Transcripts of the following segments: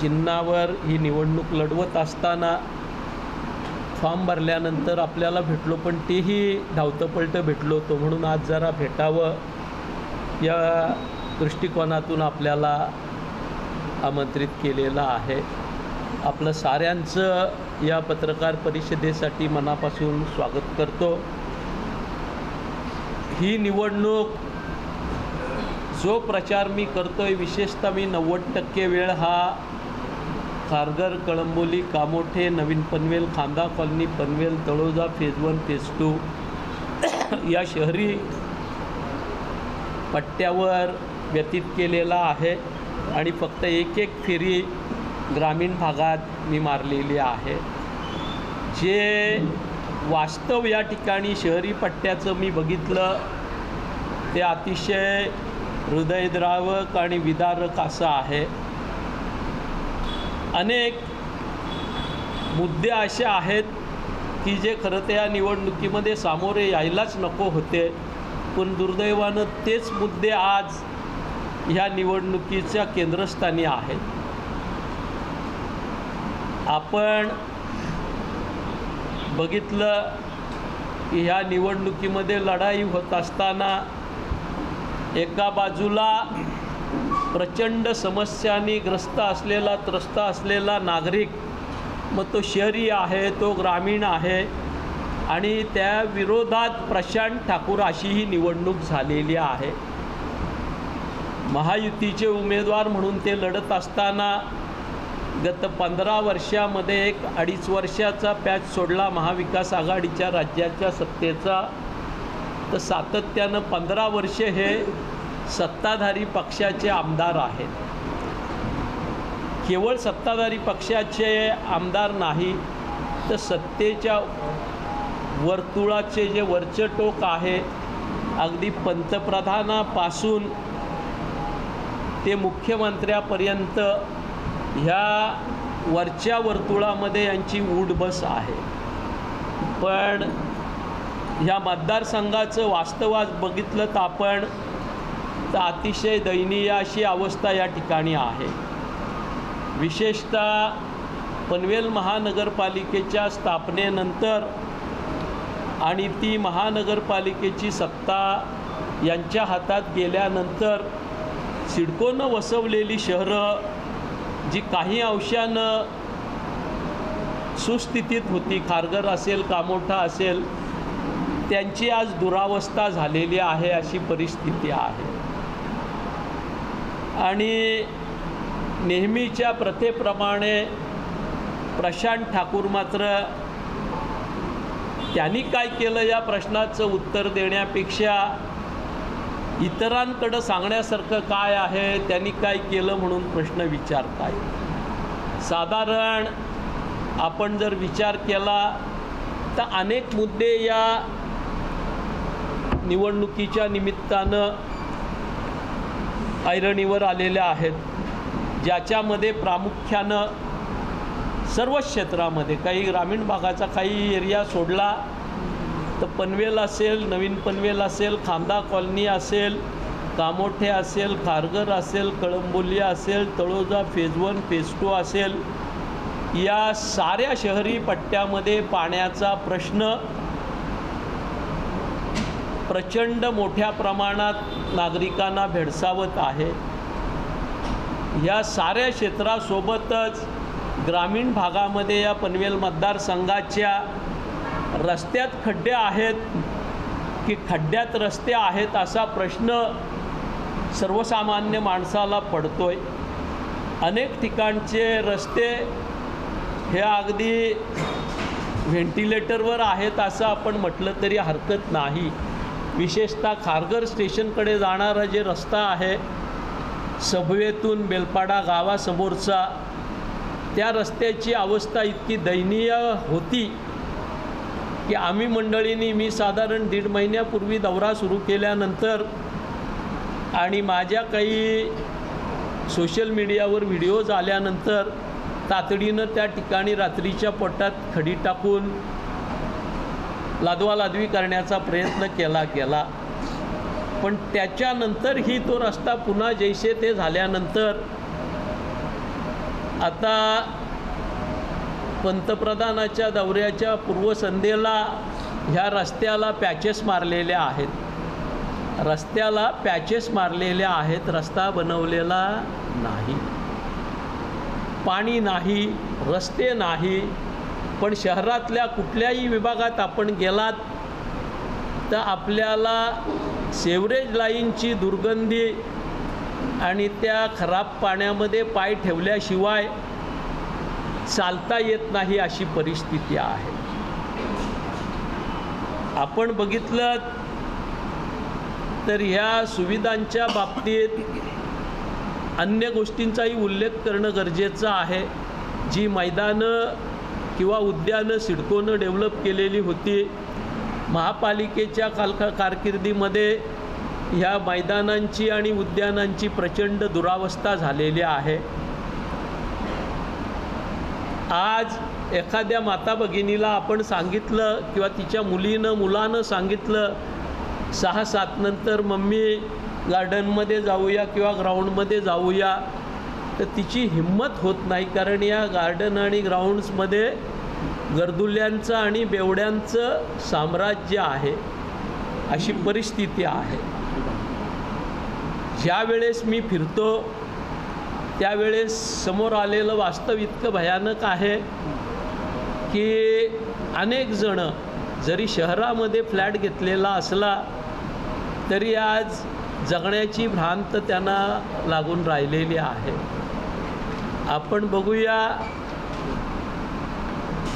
चिन्हावर ही निवडणूक लढवत असताना फॉर्म भरल्यानंतर आपल्याला भेटलो, पण तेही धावतं भेटलो होतो. म्हणून आज जरा भेटावं या दृष्टिकोनातून आपल्याला आमंत्रित केलेलं आहे. आपलं साऱ्यांचं या पत्रकार परिषदेसाठी मनापासून स्वागत करतो. ही निवडणूक जो प्रचार मी करतोय, विशेषतः मी 90% वेळ हा खारघर, कळंबोली, कामोठे, नवीन पनवेल, खांदा colony, Panvel, Taloja, phase 1, phase 2 या शहरी पट्ट्यावर व्यतीत केलेला आहे आणि फक्त एक फेरी ग्रामीण भागात मी मारलेली आहे. जे वास्तव या ठिकाणी शहरी पट्ट्याचं मी बघितलं ते अतिशय हृदयद्रावक आणि विदारक असं आहे. अनेक मुद्दे असे आहेत की जे खरं तर या निवडणुकीमध्ये सामोरे यायलाच नको होते, पण दुर्दैवानं तेच मुद्दे आज ह्या निवडणुकीच्या केंद्रस्थानी आहेत. आपण बघितलं की ह्या निवडणुकीमध्ये लढाई होत असताना एका बाजूला प्रचंड समस्यांनी त्रस्त असलेला नागरिक, मग तो शहरी आहे, तो ग्रामीण आहे, आणि त्या विरोधात प्रशांत ठाकूर अशी ही निवडणूक झालेली आहे. महायुतीचे उमेदवार म्हणून ते लढत असताना गत 15 वर्षामध्ये 2.5 वर्षाचा पॅच सोडला महाविकास आघाडीच्या राज्याच्या सत्तेचा, तर सातत्यानं 15 वर्षे हे सत्ताधारी पक्षाचे आमदार आहेत. केवळ सत्ताधारी पक्षाचे आमदार नाही, तर सत्तेच्या वर्तुळाचे जे वरचे टोक आहे, अगदी पंतप्रधानापासून ते मुख्यमंत्र्यापर्यंत ह्या वरच्या वर्तुळामध्ये यांची उठबस आहे. पण ह्या मतदारसंघाचं वास्तव आज बघितलं तर आपण तर अतिशय दयनीय अशी अवस्था या ठिकाणी आहे. विशेषतः पनवेल महानगरपालिकेच्या स्थापनेनंतर आणि ती महानगरपालिकेची सत्ता यांच्या हातात गेल्यानंतर सिडकोनं वसवलेली शहरं जी काही अंशानं सुस्थितीत होती, खारघर असेल, कामोठा असेल, त्यांची आज दुरावस्था झालेली आहे अशी परिस्थिती आहे. आणि नेहमीच्या प्रथेप्रमाणे प्रशांत ठाकूर मात्र त्यांनी काय केलं या प्रश्नाचं उत्तर देण्यापेक्षा इतरांकडं सांगण्यासारखं काय आहे, त्यांनी काय केलं म्हणून प्रश्न विचारताय. साधारण आपण जर विचार केला तर अनेक मुद्दे या निवडणुकीच्या निमित्तानं ऐरणीवर आलेले आहेत, ज्याच्यामध्ये प्रामुख्यानं सर्व क्षेत्रामध्ये, काही ग्रामीण भागाचा काही एरिया सोडला तर पनवेल असेल, नवीन पनवेल असेल, खांदा कॉलनी असेल, कामोठे असेल, खारघर असेल, कळंबोली असेल, तळोजा, फेज 1, फेज 2 असेल, या साऱ्या शहरी पट्ट्यामध्ये पाण्याचा प्रश्न प्रचंड मोठ्या प्रमाणात नागरिकांना भेडसावत आहे. या साऱ्या क्षेत्रासोबतच ग्रामीण भागामध्ये या पनवेल मतदारसंघाच्या रस्त्यात खड्डे आहेत की खड्ड्यात रस्ते आहेत असा प्रश्न सर्वसामान्य माणसाला पडतोय. अनेक ठिकाणचे रस्ते हे अगदी व्हेंटिलेटरवर आहेत असं आपण म्हटलं तरी हरकत नाही. विशेषतः खारघर स्टेशनकडे जाणारा जे रस्ता आहे, सबवेतून बेलपाडा गावासमोरचा, त्या रस्त्याची अवस्था इतकी दयनीय होती की आम्ही मंडळींनी, मी साधारण 1.5 महिन्यापूर्वी दौरा सुरू केल्यानंतर आणि माझ्या काही सोशल मीडियावर व्हिडिओज आल्यानंतर तातडीनं त्या ठिकाणी रात्रीच्या पोटात खडी टाकून लादवालादवी करण्याचा प्रयत्न केला गेला. पण त्याच्यानंतरही तो रस्ता पुन्हा जैसे ते झाल्यानंतर आता पंतप्रधानाच्या दौऱ्याच्या पूर्वसंध्येला ह्या रस्त्याला पॅचेस मारलेल्या आहेत, रस्त्याला पॅचेस मारलेल्या आहेत, रस्ता बनवलेला नाही, पाणी नाही, रस्ते नाही. पण शहरातल्या कुठल्याही विभागात आपण गेलात तर आपल्याला सेवरेज लाईनची दुर्गंधी आणि त्या खराब पाण्यामध्ये पाय ठेवल्याशिवाय चालता येत नाही अशी परिस्थिती आहे. आपण बघितलं तर ह्या सुविधांच्या बाबतीत अन्य गोष्टींचाही उल्लेख करणं गरजेचं आहे. जी मैदानं किंवा उद्यानं सिडकोनं डेव्हलप केलेली होती, महापालिकेच्या कारकिर्दीमध्ये ह्या मैदानांची आणि उद्यानांची प्रचंड दुरावस्था झालेली आहे. आज एखाद्या माता भगिनीला आपण सांगितलं किंवा तिच्या मुलानं सांगितलं 6-7 नंतर मम्मी गार्डनमध्ये जाऊया किंवा ग्राउंडमध्ये जाऊया, तर तिची हिंमत होत नाही, कारण या गार्डन आणि ग्राउंड्समध्ये गर्दुल्यांचं आणि बेवड्यांचं साम्राज्य आहे अशी परिस्थिती आहे. ज्या वेळेस मी फिरतो त्यावेळेस समोर आलेलं वास्तव इतकं भयानक आहे की अनेक जण जरी शहरामध्ये फ्लॅट घेतलेला असला तरी आज जगण्याची भ्रांत त्यांना लागून राहिलेली आहे. आपण बघूया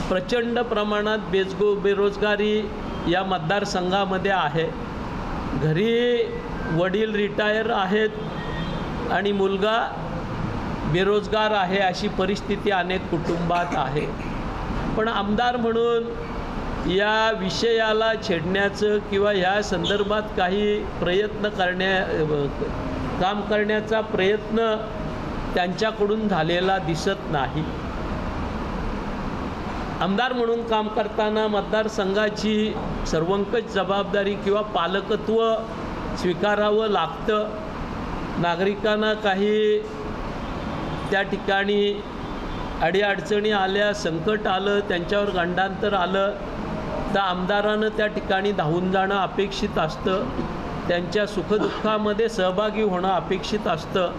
प्रचंड प्रमाणात बेरोजगारी या मतदारसंघामध्ये आहे. घरी वडील रिटायर आहेत आणि मुलगा बेरोजगार आहे अशी परिस्थिती अनेक कुटुंबात आहे. पण आमदार म्हणून या विषयाला छेडण्याचं किंवा या संदर्भात काही काम करण्याचा प्रयत्न त्यांच्याकडून झालेला दिसत नाही. आमदार म्हणून काम करताना मतदारसंघाची सर्वंकष जबाबदारी किंवा पालकत्व स्वीकारावं लागतं. नागरिकांना काही त्या ठिकाणी अडीअडचणी आल्या, संकट आलं, त्यांच्यावर गंडांतर आलं तर आमदारानं त्या ठिकाणी धावून जाणं अपेक्षित असतं, त्यांच्या सुखदुःखामध्ये सहभागी होणं अपेक्षित असतं.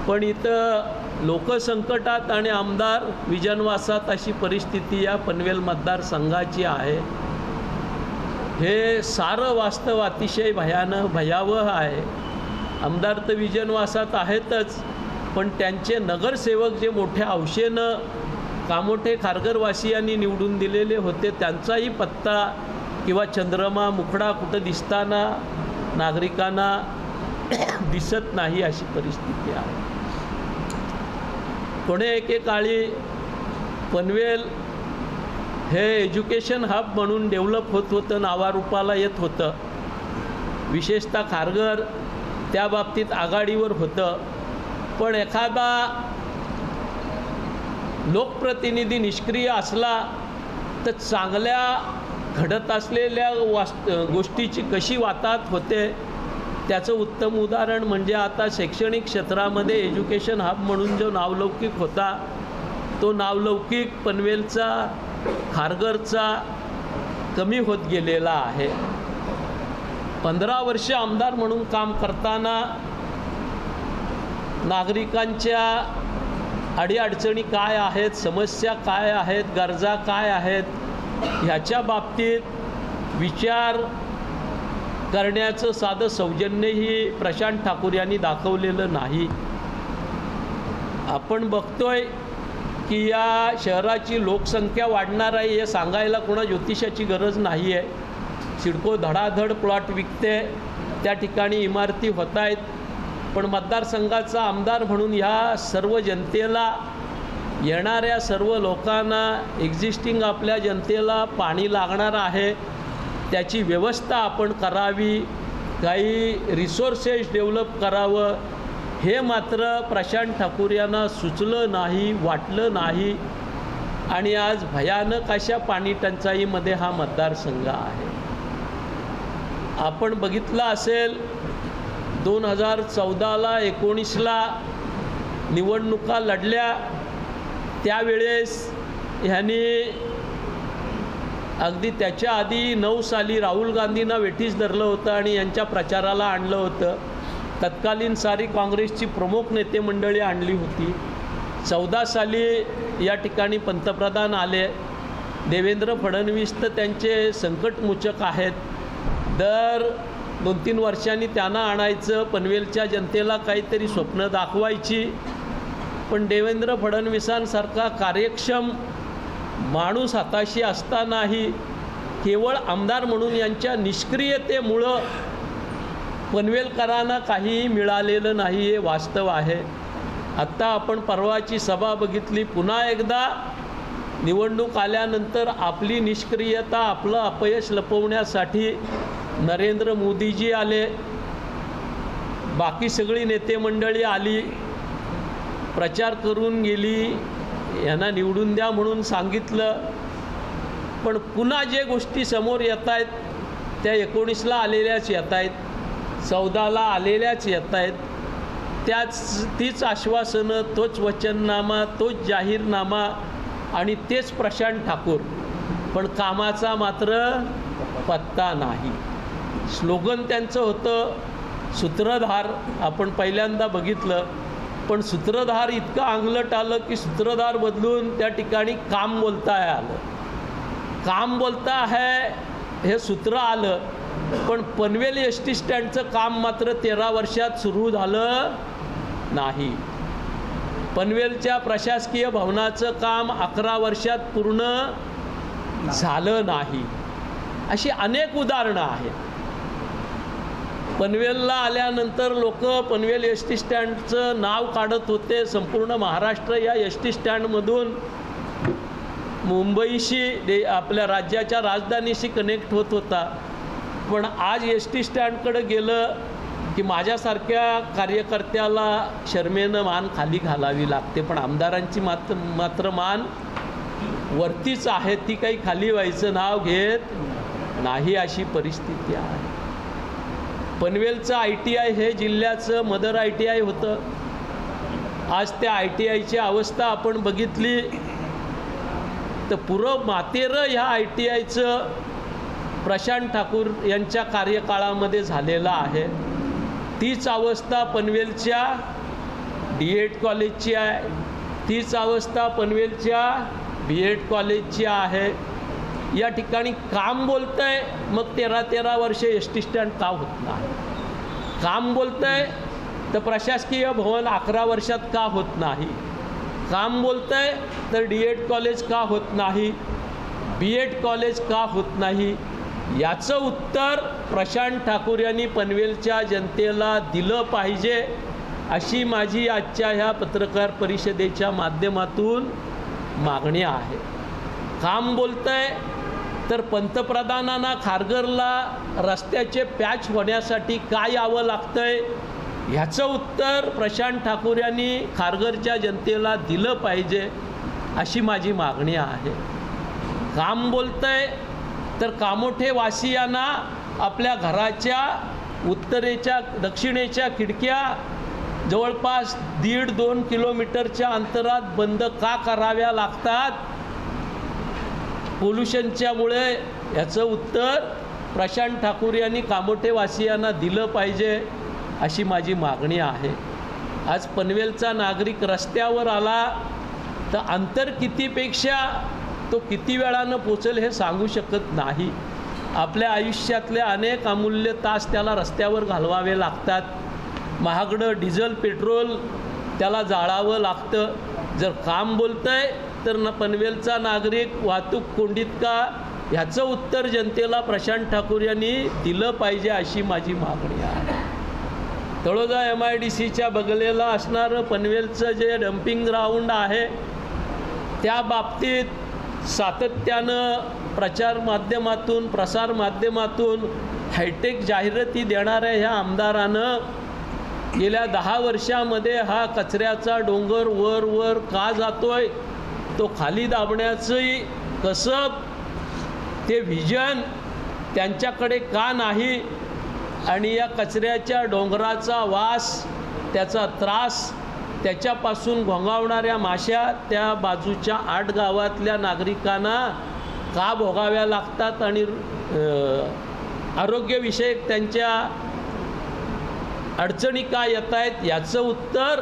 पण इथं लोकसंकटात आणि आमदार विजनवासात अशी परिस्थिती या पनवेल मतदारसंघाची आहे. हे सारं वास्तव अतिशय भयावह आहे. आमदार तर विजनवासात आहेतच, पण त्यांचे नगरसेवक जे मोठ्या हौशेनं कामोठे खारघरवासियांनी निवडून दिलेले होते त्यांचाही पत्ता किंवा चंद्रमा मुखडा कुठं दिसताना नागरिकांना दिसत नाही अशी परिस्थिती आहे. कोणे एकेकाळी पनवेल हे एज्युकेशन हब म्हणून डेव्हलप होत होतं, नावारूपाला येत होतं. विशेषतः खारघर त्या बाबतीत आघाडीवर होतं. पण एखादा लोकप्रतिनिधी निष्क्रिय असला तर चांगल्या घडत असलेल्या गोष्टीची कशी वाताहत होते त्याचं उत्तम उदाहरण म्हणजे आता शैक्षणिक क्षेत्रामध्ये एज्युकेशन हब म्हणून जो नावलौकिक होता तो नावलौकिक पनवेलचा खारघरचा कमी होत गेलेला आहे. 15 वर्ष आमदार म्हणून काम करताना नागरिकांच्या अडीअडचणी काय आहेत, समस्या काय आहेत, गरजा काय आहेत ह्याच्या बाबतीत विचार करण्याचं साधं सौजन्यही प्रशांत ठाकूर यांनी दाखवलेलं नाही. आपण बघतोय की या शहराची लोकसंख्या वाढणार आहे हे सांगायला कोणा ज्योतिषाची गरज नाही आहे. सिडको धडाधड प्लॉट विकते, त्या ठिकाणी इमारती होत आहेत. पण मतदारसंघाचा आमदार म्हणून ह्या सर्व जनतेला, येणाऱ्या सर्व लोकांना, एक्झिस्टिंग आपल्या जनतेला पाणी लागणार आहे त्याची व्यवस्था आपण करावी, काही रिसोर्सेस डेव्हलप करावं हे मात्र प्रशांत ठाकूर यांना सुचलं नाही, वाटलं नाही. आणि आज भयानक अशा पाणी टंचाईमध्ये हा मतदारसंघ आहे. आपण बघितलं असेल 2014ला 19ला निवडणुका लढल्या त्यावेळेस ह्यांनी अगदी त्याच्या आधी 9 साली राहुल गांधींना वेठीस धरलं होतं आणि यांच्या प्रचाराला आणलं होतं. तत्कालीन सारी काँग्रेसची प्रमुख नेते मंडळी आणली होती. 14 साली या ठिकाणी पंतप्रधान आले. देवेंद्र फडणवीस तर त्यांचे संकटमोचक आहेत. दर 2-3 वर्षांनी त्यांना आणायचं, पनवेलच्या जनतेला काहीतरी स्वप्न दाखवायची. पण देवेंद्र फडणवीसांसारखा कार्यक्षम माणूस हाताशी असतानाही केवळ आमदार म्हणून यांच्या निष्क्रियतेमुळं पनवेलकरांना काहीही मिळालेलं नाही, हे वास्तव आहे. आत्ता आपण परवाची सभा बघितली. पुन्हा एकदा निवडणूक आल्यानंतर आपली निष्क्रियता, आपलं अपयश लपवण्यासाठी नरेंद्र मोदीजी आले, बाकी सगळी नेते मंडळी आली, प्रचार करून गेली, यांना निवडून द्या म्हणून सांगितलं. पण पुन्हा जे गोष्टी समोर येत आहेत त्या 19ला आलेल्याच येत आहेत, 14ला आलेल्याच येत आहेत. तीच आश्वासनं, तोच वचननामा, तोच जाहीरनामा आणि तेच प्रशांत ठाकूर, पण कामाचा मात्र पत्ता नाही. स्लोगन त्यांचं होतं सूत्रधार, आपण पहिल्यांदा बघितलं. पण सूत्रधार इतकं अंगलट आलं की सूत्रधार बदलून त्या ठिकाणी काम बोलता आलं. काम बोलता आहे हे सूत्र आलं, पण पनवेल एस टी स्टँडचं काम मात्र 13 वर्षात सुरू झालं नाही. पनवेलच्या प्रशासकीय भवनाचं काम 11 वर्षात पूर्ण झालं नाही. अशी अनेक उदाहरणं आहेत. पनवेलला आल्यानंतर लोक पनवेल एस टी स्टँडचं नाव काढत होते. संपूर्ण महाराष्ट्र या एस टी स्टँडमधून मुंबईशी, आपल्या राज्याच्या राजधानीशी कनेक्ट होत होता. पण आज एस टी स्टँडकडे गेलं की माझ्यासारख्या कार्यकर्त्याला शर्मेनं मान खाली घालावी लागते. पण आमदारांची मात्र मान वरतीच आहे, ती काही खाली व्हायचं नाव घेत नाही, अशी परिस्थिती आहे. पनवेलचं ITI हे जिल्ह्याचं मदर ITI होतं. आज त्या ITIची अवस्था आपण बघितली तर पुरं मातेरं ह्या ITIचं प्रशांत ठाकूर यांच्या कार्यकाळामध्ये झालेलं आहे. तीच अवस्था पनवेलच्या DED कॉलेजची आहे, तीच अवस्था पनवेलच्या BED कॉलेजची आहे. या ठिकाणी काम बोलतंय, मग 13 वर्ष एस टी स्टँड का होत नाही? काम बोलतंय तर प्रशासकीय भवन 11 वर्षात का होत नाही? काम बोलतंय तर DED कॉलेज का होत नाही? BED कॉलेज का होत नाही? याचं उत्तर प्रशांत ठाकूर यांनी पनवेलच्या जनतेला दिलं पाहिजे, अशी माझी आजच्या ह्या पत्रकार परिषदेच्या माध्यमातून मागणी आहे. काम बोलतंय तर पंतप्रधानांना खारघरला रस्त्याचे पॅच होण्यासाठी काय यावं लागतंय, ह्याचं उत्तर प्रशांत ठाकूर यांनी खारघरच्या जनतेला दिलं पाहिजे, अशी माझी मागणी आहे. काम बोलतंय तर कामोठे वासियांना आपल्या घराच्या उत्तरेच्या दक्षिणेच्या खिडक्या जवळपास 1.5-2 किलोमीटरच्या अंतरात बंद का कराव्या लागतात? पोल्युशनच्यामुळे. याचं उत्तर प्रशांत ठाकूर यांनी कामोठेवासियांना दिलं पाहिजे, अशी माझी मागणी आहे. आज पनवेलचा नागरिक रस्त्यावर आला तर अंतर कितीपेक्षा तो किती वेळानं पोचेल हे सांगू शकत नाही. आपल्या आयुष्यातले अनेक अमूल्य तास त्याला रस्त्यावर घालवावे लागतात. महागडं डिझेल पेट्रोल त्याला जाळावं लागतं. जर काम बोलतंय तर पनवेलचा नागरिक वाहतूक कोंडीत का, ह्याचं उत्तर जनतेला प्रशांत ठाकूर यांनी दिलं पाहिजे, अशी माझी मागणी आहे. तळोजा MIDCच्या बगलेला असणारं पनवेलचं जे डम्पिंग ग्राउंड आहे, त्या बाबतीत सातत्यानं प्रचार माध्यमातून, प्रसार माध्यमातून हायटेक जाहिराती देणाऱ्या ह्या आमदारानं गेल्या 10 वर्षामध्ये हा कचऱ्याचा डोंगर वर का जातोय, तो खाली दाबण्याचंही कसं ते व्हिजन त्यांच्याकडे का नाही, आणि या कचऱ्याच्या डोंगराचा वास, त्याचा त्रास त्याच्यापासून घोंगावणाऱ्या माश्या त्या बाजूच्या 8 गावातल्या नागरिकांना का भोगाव्या लागतात आणि आरोग्यविषयक त्यांच्या अडचणी का येत आहेत याचं उत्तर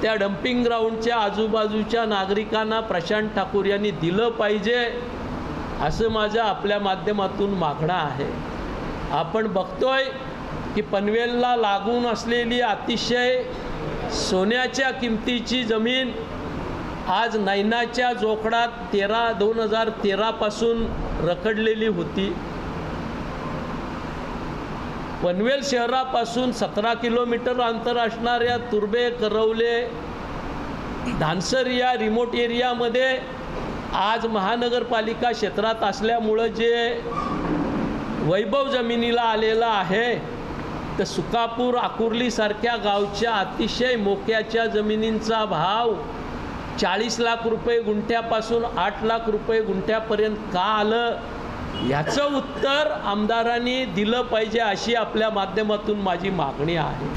त्या डम्पिंग ग्राउंडच्या आजूबाजूच्या नागरिकांना प्रशांत ठाकूर यांनी दिलं पाहिजे असं माझं आपल्या माध्यमातून मागणं आहे. आपण बघतोय की पनवेलला लागून असलेली अतिशय सोन्याच्या किमतीची जमीन आज नैनाच्या जोखडात 2013 पासून रखडलेली होती. पनवेल शहरापासून 17 किलोमीटर अंतर असणाऱ्या तुर्बे, करवले, धानसर या रिमोट एरियामध्ये आज महानगरपालिका क्षेत्रात असल्यामुळं जे वैभव जमिनीला आलेला आहे, तर सुकापूर, आकुर्लीसारख्या गावच्या अतिशय मोक्याच्या जमिनींचा भाव 40 लाख रुपये गुंठ्यापासून 8 लाख रुपये गुंठ्यापर्यंत का आलं याचं उत्तर आमदारांनी दिलं पाहिजे अशी आपल्या माध्यमातून माझी मागणी आहे.